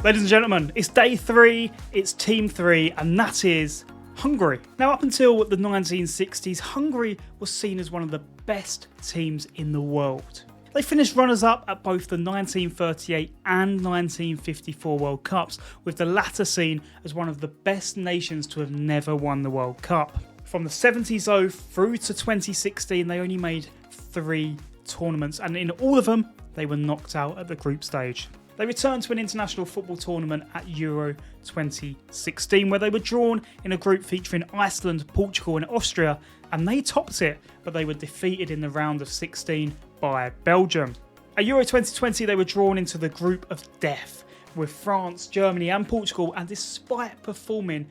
Ladies and gentlemen, it's day 3, it's team 3, and that is Hungary. Now, up until the 1960s, Hungary was seen as one of the best teams in the world. They finished runners-up at both the 1938 and 1954 World Cups, with the latter seen as one of the best nations to have never won the World Cup. From the 70s though through to 2016, they only made 3 tournaments, and in all of them, they were knocked out at the group stage. They returned to an international football tournament at Euro 2016, where they were drawn in a group featuring Iceland, Portugal and Austria, and they topped it, but they were defeated in the round of 16 by Belgium. At Euro 2020, they were drawn into the group of death with France, Germany and Portugal, and despite performing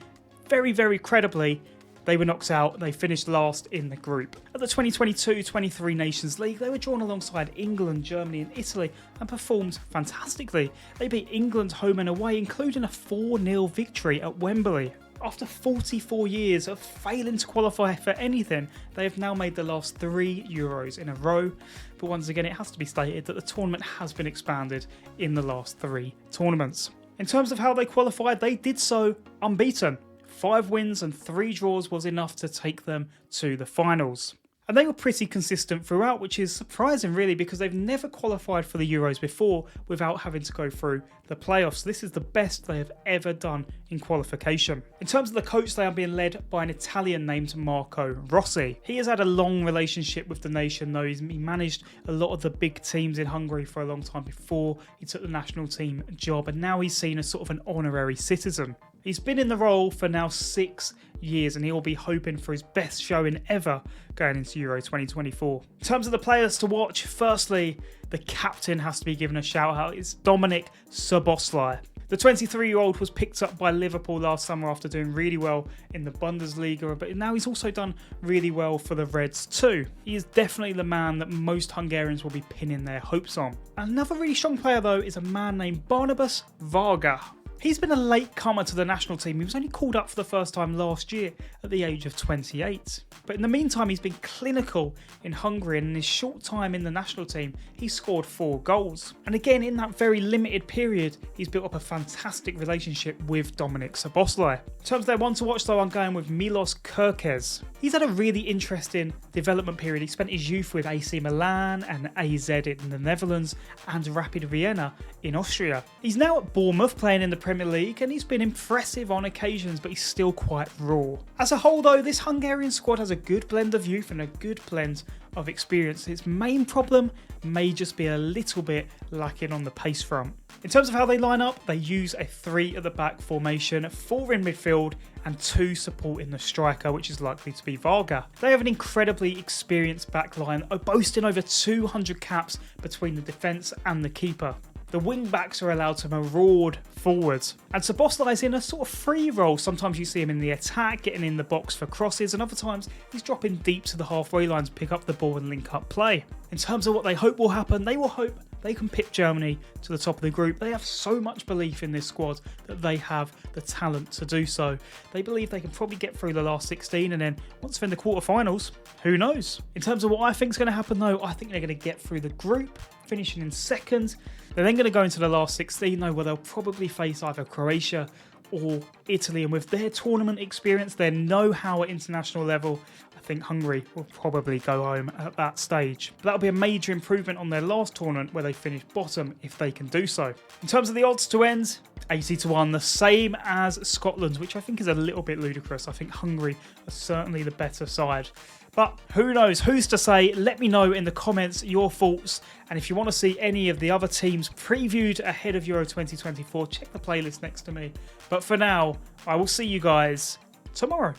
very, very credibly, they were knocked out. They finished last in the group. At the 2022-23 Nations League, they were drawn alongside England, Germany and Italy and performed fantastically. They beat England home and away, including a 4-0 victory at Wembley. After 44 years of failing to qualify for anything, they have now made the last 3 Euros in a row. But once again, it has to be stated that the tournament has been expanded in the last 3 tournaments. In terms of how they qualified, they did so unbeaten. 5 wins and 3 draws was enough to take them to the finals. And they were pretty consistent throughout, which is surprising really, because they've never qualified for the Euros before without having to go through the playoffs. This is the best they have ever done in qualification. In terms of the coach, they are being led by an Italian named Marco Rossi. He has had a long relationship with the nation though. He managed a lot of the big teams in Hungary for a long time before he took the national team job, and now he's seen as sort of an honorary citizen. He's been in the role for now 6 years, and he will be hoping for his best showing ever going into Euro 2024. In terms of the players to watch, firstly, the captain has to be given a shout out. It's Szoboszlai. The 23-year-old was picked up by Liverpool last summer after doing really well in the Bundesliga, but now he's also done really well for the Reds too. He is definitely the man that most Hungarians will be pinning their hopes on. Another really strong player though is a man named Barnabas Varga. He's been a late comer to the national team. He was only called up for the first time last year at the age of 28. But in the meantime, he's been clinical in Hungary, and in his short time in the national team, he's scored 4 goals. And again, in that very limited period, he's built up a fantastic relationship with Szoboszlai. In terms of their one to watch though, I'm going with Milos Kerkez. He's had a really interesting development period. He spent his youth with AC Milan and AZ in the Netherlands and Rapid Vienna in Austria. He's now at Bournemouth playing in the Premier League, and he's been impressive on occasions, but he's still quite raw. As a whole though, this Hungarian squad has a good blend of youth and a good blend of experience. Its main problem may just be a little bit lacking on the pace front. In terms of how they line up, they use a 3 at the back formation, 4 in midfield and 2 supporting the striker, which is likely to be Varga. They have an incredibly experienced backline, boasting over 200 caps between the defence and the keeper. The wing backs are allowed to maraud forwards, and Szoboszlai is in a sort of free role. Sometimes you see him in the attack, getting in the box for crosses, and other times he's dropping deep to the halfway line to pick up the ball and link up play. In terms of what they hope will happen, they will hope they can pip Germany to the top of the group. They have so much belief in this squad that they have the talent to do so. They believe they can probably get through the last 16, and then once they're in the quarterfinals, who knows? In terms of what I think is going to happen though, I think they're going to get through the group, finishing in second. They're then going to go into the last 16 though, where they'll probably face either Croatia or Italy, and with their tournament experience, their know-how at international level, I think Hungary will probably go home at that stage. But that'll be a major improvement on their last tournament where they finished bottom, if they can do so. In terms of the odds to end, 80-1, the same as Scotland, which I think is a little bit ludicrous. I think Hungary are certainly the better side. But who knows? Who's to say? Let me know in the comments your thoughts. And if you want to see any of the other teams previewed ahead of Euro 2024, check the playlist next to me. But for now, I will see you guys tomorrow.